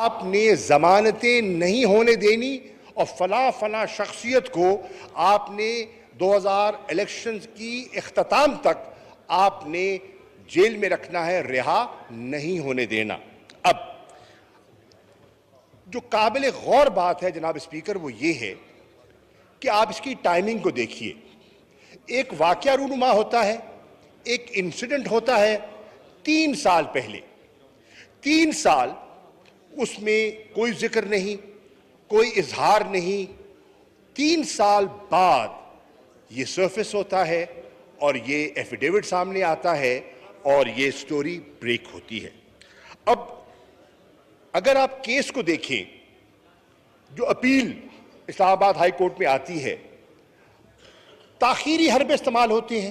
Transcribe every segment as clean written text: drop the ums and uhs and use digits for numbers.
آپ نے ضمانتیں نہیں ہونے دینی اور فلاں شخصیت کو آپ نے 2000 الیکشنز کی اختتام تک آپ نے جیل میں رکھنا ہے, رہا نہیں ہونے دینا. اب جو قابل غور بات ہے جناب اسپیکر وہ یہ ہے کہ آپ اس کی ٹائمنگ کو دیکھیے. ایک واقعہ رونما ہوتا ہے, ایک انسیڈنٹ ہوتا ہے 3 سال پہلے. 3 سال اس میں کوئی ذکر نہیں, کوئی اظہار نہیں. 3 سال بعد یہ سرفیس ہوتا ہے اور یہ ایفیڈیوٹ سامنے آتا ہے اور یہ سٹوری بریک ہوتی ہے. اب اگر آپ کیس کو دیکھیں, جو اپیل اسلام آباد ہائی کورٹ میں آتی ہے, تاخیری حربے استعمال ہوتے ہیں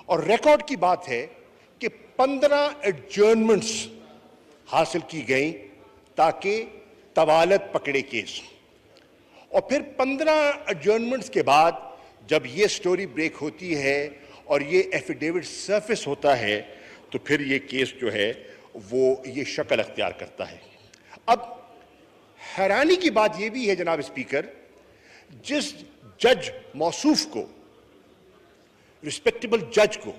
اور ریکارڈ کی بات ہے کہ 15 ایڈجرنمنٹس حاصل کی گئیں تاکہ طوالت پکڑے کیس. اور پھر 15 ایڈجرنمنٹس کے بعد جب یہ سٹوری بریک ہوتی ہے اور یہ ایفیڈیوٹ سرفیس ہوتا ہے تو پھر یہ کیس جو ہے وہ یہ شکل اختیار کرتا ہے. اب حیرانی کی بات یہ بھی ہے جناب اسپیکر, جس جج موصوف کو, رسپیکٹیبل جج کو,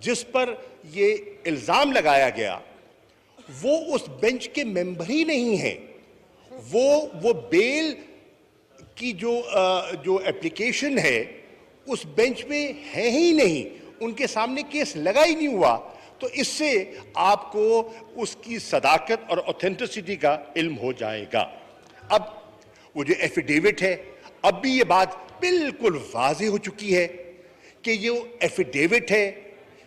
جس پر یہ الزام لگایا گیا, وہ اس بینچ کے ممبر ہی نہیں ہیں. وہ بیل کی جو اپلیکیشن ہے اس بینچ میں ہے ہی نہیں, ان کے سامنے کیس لگا ہی نہیں ہوا. تو اس سے آپ کو اس کی صداقت اور اوتھینٹسٹی کا علم ہو جائے گا. اب وہ جو ایفیڈیوٹ ہے, اب بھی یہ بات بالکل واضح ہو چکی ہے کہ یہ ایفیڈیوٹ ہے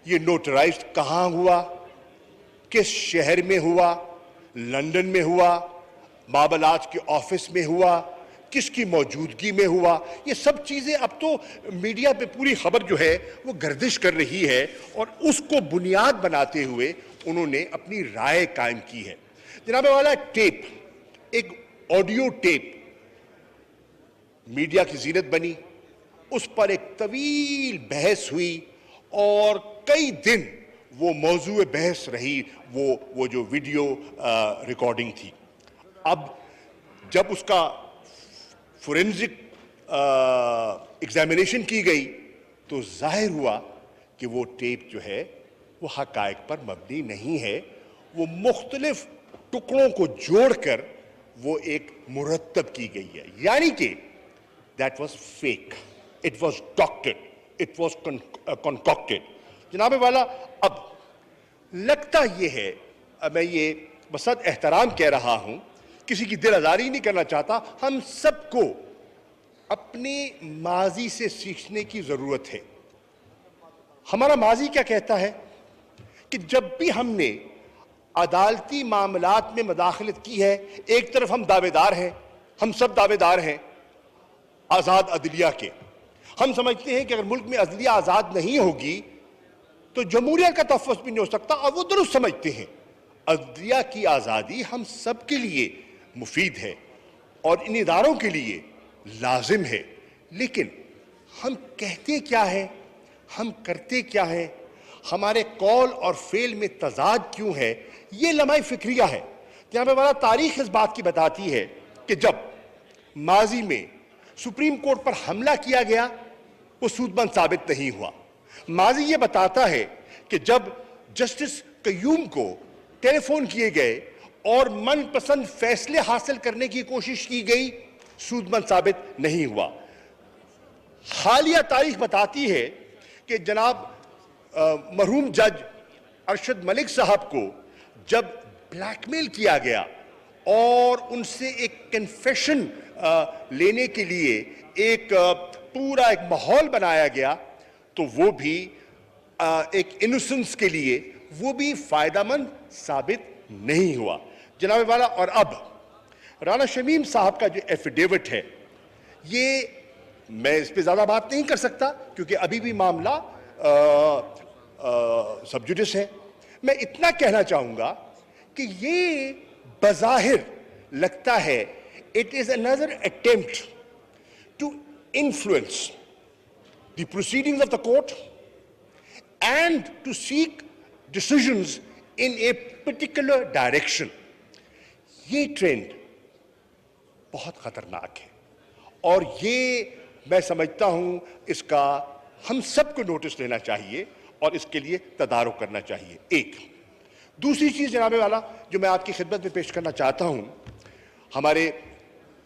یہ نوٹرائزڈ کہاں ہوا, کس شہر میں ہوا, لندن میں ہوا, معاملات کے آفس میں ہوا, کس کی موجودگی میں ہوا. یہ سب چیزیں اب تو میڈیا پہ پوری خبر جو ہے وہ گردش کر رہی ہے اور اس کو بنیاد بناتے ہوئے انہوں نے اپنی رائے قائم کی ہے. جناب والا ٹیپ, ایک آڈیو ٹیپ میڈیا کی زینت بنی, اس پر ایک طویل بحث ہوئی اور کئی دن وہ موضوع بحث رہی, وہ جو ویڈیو ریکارڈنگ تھی. اب جب اس کا فورینزک ایگزامینیشن کی گئی تو ظاہر ہوا کہ وہ ٹیپ جو ہے وہ حقائق پر مبنی نہیں ہے. وہ مختلف ٹکڑوں کو جوڑ کر وہ ایک مرتب کی گئی ہے, یعنی کہ that was fake, it was doctored, it was concocted. جناب والا اب لگتا یہ ہے, میں یہ بصد احترام کہہ رہا ہوں, کسی کی دل آزاری نہیں کرنا چاہتا, ہم سب کو اپنے ماضی سے سیکھنے کی ضرورت ہے. ہمارا ماضی کیا کہتا ہے کہ جب بھی ہم نے عدالتی معاملات میں مداخلت کی ہے, ایک طرف ہم دعوے دار ہیں, ہم سب دعوے دار ہیں آزاد عدلیہ کے. ہم سمجھتے ہیں کہ اگر ملک میں عدلیہ آزاد نہیں ہوگی تو جمہوریت کا تحفظ بھی نہیں ہو سکتا, اور وہ درست سمجھتے ہیں. عدلیہ کی آزادی ہم سب کے لیے مفید ہے اور ان اداروں کے لیے لازم ہے, لیکن ہم کہتے کیا ہے, ہم کرتے کیا ہے, ہمارے قول اور فعل میں تضاد کیوں ہے, یہ لمحہ فکریہ ہے. جہاں پہ ہمارا تاریخ اس بات کی بتاتی ہے کہ جب ماضی میں سپریم کورٹ پر حملہ کیا گیا وہ سود مند ثابت نہیں ہوا. ماضی یہ بتاتا ہے کہ جب جسٹس قیوم کو ٹیلی فون کیے گئے اور من پسند فیصلے حاصل کرنے کی کوشش کی گئی, سود مند ثابت نہیں ہوا. حالیہ تاریخ بتاتی ہے کہ جناب مرحوم جج ارشد ملک صاحب کو جب بلیک میل کیا گیا اور ان سے ایک کنفیشن لینے کے لیے ایک پورا ایک ماحول بنایا گیا تو وہ بھی ایک انوسنس کے لیے وہ بھی فائدہ مند ثابت نہیں ہوا. جناب والا, اور اب رانا شمیم صاحب کا جو ایفیڈیوٹ ہے, یہ میں اس پہ زیادہ بات نہیں کر سکتا کیونکہ ابھی بھی معاملہ سب جوڈس ہے. میں اتنا کہنا چاہوں گا کہ یہ بظاہر لگتا ہے it is another attempt to influence the proceedings of the court and to seek decisions in a particular direction. یہ ٹرینڈ بہت خطرناک ہے اور یہ میں سمجھتا ہوں اس کا ہم سب کو نوٹس لینا چاہیے اور اس کے لیے تدارک کرنا چاہیے. ایک دوسری چیز جناب والا جو میں آپ کی خدمت میں پیش کرنا چاہتا ہوں, ہمارے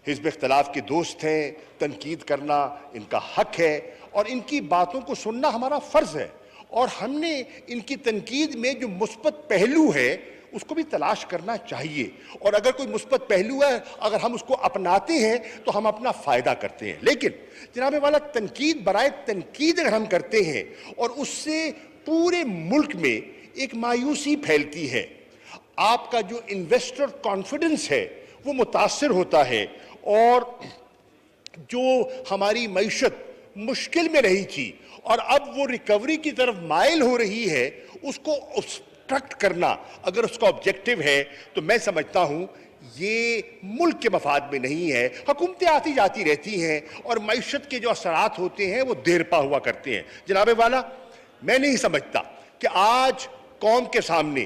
حزب اختلاف کے دوست ہیں, تنقید کرنا ان کا حق ہے اور ان کی باتوں کو سننا ہمارا فرض ہے, اور ہم نے ان کی تنقید میں جو مثبت پہلو ہے اس کو بھی تلاش کرنا چاہیے, اور اگر کوئی مثبت پہلو ہے اگر ہم اس کو اپناتے ہیں تو ہم اپنا فائدہ کرتے ہیں. لیکن جناب والا تنقید برائے تنقید اگر ہم کرتے ہیں اور اس سے پورے ملک میں ایک مایوسی پھیلتی ہے, آپ کا جو انویسٹر کانفیڈنس ہے وہ متاثر ہوتا ہے, اور جو ہماری معیشت مشکل میں رہی تھی اور اب وہ ریکوری کی طرف مائل ہو رہی ہے, اس کو obstruct کرنا اگر اس کا آبجیکٹو ہے تو میں سمجھتا ہوں یہ ملک کے مفاد میں نہیں ہے. حکومتیں آتی جاتی رہتی ہیں اور معیشت کے جو اثرات ہوتے ہیں وہ دیر پا ہوا کرتے ہیں. جناب والا میں نہیں سمجھتا کہ آج قوم کے سامنے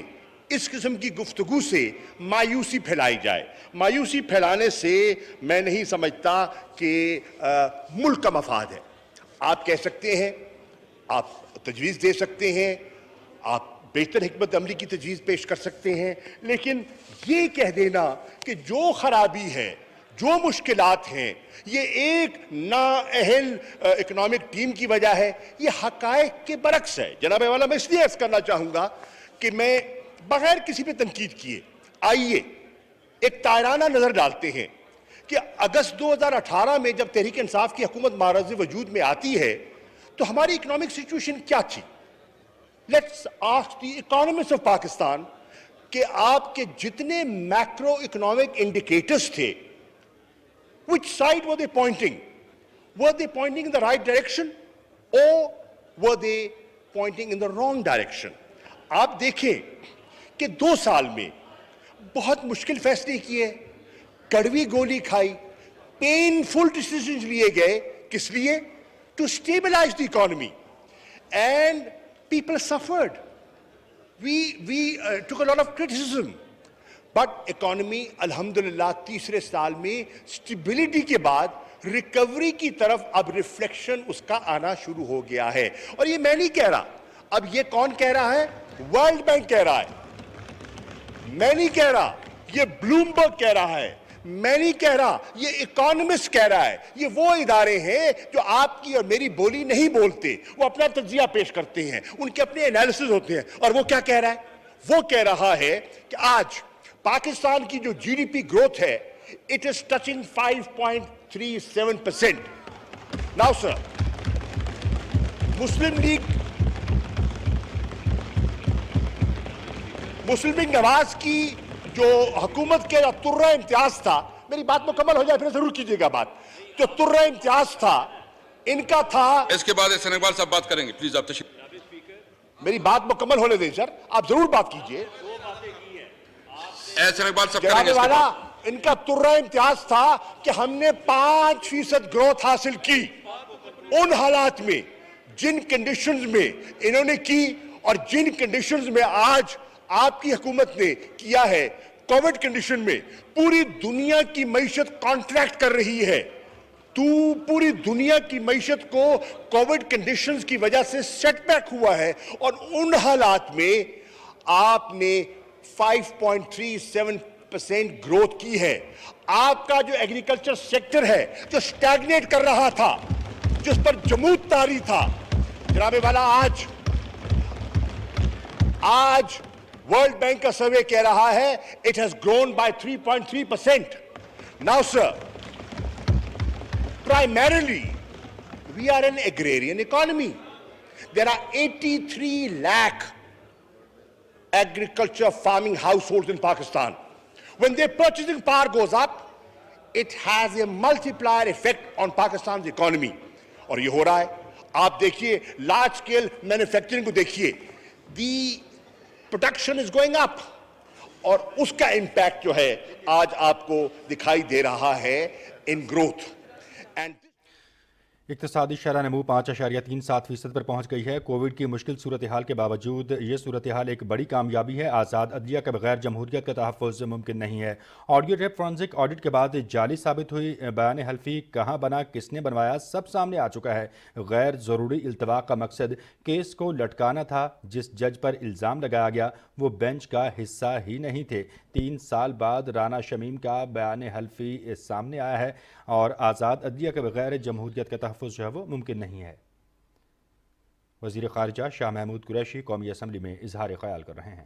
اس قسم کی گفتگو سے مایوسی پھیلائی جائے. مایوسی پھیلانے سے میں نہیں سمجھتا کہ ملک کا مفاد ہے. آپ کہہ سکتے ہیں, آپ تجویز دے سکتے ہیں, آپ بہتر حکمت عملی کی تجویز پیش کر سکتے ہیں, لیکن یہ کہہ دینا کہ جو خرابی ہے, جو مشکلات ہیں, یہ ایک نااہل اکنامک ٹیم کی وجہ ہے, یہ حقائق کے برعکس ہے. جناب والا میں اس لیے عرض کرنا چاہوں گا کہ میں بغیر کسی پہ تنقید کیے آئیے ایک تائرانہ نظر ڈالتے ہیں کہ اگست 2018 میں جب تحریک انصاف کی حکومت معرض وجود میں آتی ہے تو ہماری اکنامک سچویشن کیا تھی. Let's ask the economist of Pakistan کہ آپ کے جتنے میکرو اکنامک انڈیکیٹرز تھے, which side were they pointing? Were they pointing in the right direction or were they pointing in the wrong direction? آپ دیکھیں کہ 2 سال میں بہت مشکل فیصلے کیے, کڑوی گولی کھائی, پینفل ڈیسیژنز لیے گئے. کس لیے؟ To stabilize the economy, and people suffered. we took a lot of criticism, but economy الحمدللہ تیسرے سال میں اسٹیبلٹی کے بعد ریکوری کی طرف اب ریفلیکشن اس کا آنا شروع ہو گیا ہے. اور یہ میں نہیں کہہ رہا, اب یہ کون کہہ رہا ہے؟ ورلڈ بینک کہہ رہا ہے, میں نہیں کہہ رہا, یہ بلومبرگ کہہ رہا ہے, میں نہیں کہہ رہا, یہ اکانومسٹ کہہ رہا ہے. یہ وہ ادارے ہیں جو آپ کی اور میری بولی نہیں بولتے, وہ اپنا تجزیہ پیش کرتے ہیں, ان کے اپنے انالیسز ہوتے ہیں. اور وہ کیا کہہ رہا ہے؟ وہ کہہ رہا ہے کہ آج پاکستان کی جو جی ڈی پی گروتھ ہے, it is touching 5.37%. Now sir, Muslim League Nawaz کی جو حکومت کے ترہ امتیاز تھا, میری بات مکمل ہو جائے پھر ضرور کیجئے گا بات, جو ترہ امتیاز تھا ان کا تھا. اس کے بعد احسان اقبال صاحب بات کریں گے, پلیز آپ تشریف. میری بات مکمل ہونے دیں سر, آپ ضرور بات کیجئے. احسان اقبال صاحب کریں گے. جناب والا ان کا ترہ امتیاز تھا کہ ہم نے 5% گروتھ حاصل کی ان حالات میں جن کنڈیشنز میں انہوں نے کی, اور جن کنڈیشنز میں آج آپ کی حکومت نے کیا ہے. کووڈ کنڈیشن میں پوری دنیا کی معیشت کانٹریکٹ کر رہی ہے, پوری دنیا کی معیشت کو کووڈ کنڈیشنز کی وجہ سے سیٹ بیک ہوا ہے, اور ان حالات میں آپ نے 5.37% گروتھ کی ہے. آپ کا جو ایگریکلچر سیکٹر ہے جو سٹیگنیٹ کر رہا تھا, جس پر جمود طاری تھا, جناب والا آج ورلڈ بینک کا سروے کہہ رہا ہے it has grown by 3.3%. Now sir, primarily we are an agrarian economy. There are 83 lakh agriculture farming households in Pakistan. When their purchasing power goes up, it has a multiplier effect on Pakistan's economy. اور یہ ہو رہا ہے. آپ دیکھیے large scale manufacturing کو دیکھیے, the production is going up, اور اس کا امپیکٹ جو ہے آج آپ کو دکھائی دے رہا ہے ان گروتھ. اقتصادی شرح نمو 5.37% پر پہنچ گئی ہے۔ کووڈ کی مشکل صورتحال کے باوجود یہ صورتحال ایک بڑی کامیابی ہے۔ آزاد عدلیہ کے بغیر جمہوریت کا تحفظ ممکن نہیں ہے۔ آڈیو ٹیپ فورنزک آڈٹ کے بعد جعلی ثابت ہوئی۔ بیان حلفی کہاں بنا، کس نے بنوایا، سب سامنے آ چکا ہے۔ غیر ضروری التوا کا مقصد کیس کو لٹکانا تھا۔ جس جج پر الزام لگایا گیا وہ بینچ کا حصہ ہی نہیں تھے۔ 3 سال بعد رانا شمیم کا بیان حلفی سامنے آیا ہے اور آزاد عدلیہ کے بغیر جمہوریت کا تحفظ جو ہے وہ ممکن نہیں ہے۔ وزیر خارجہ شاہ محمود قریشی قومی اسمبلی میں اظہار خیال کر رہے ہیں۔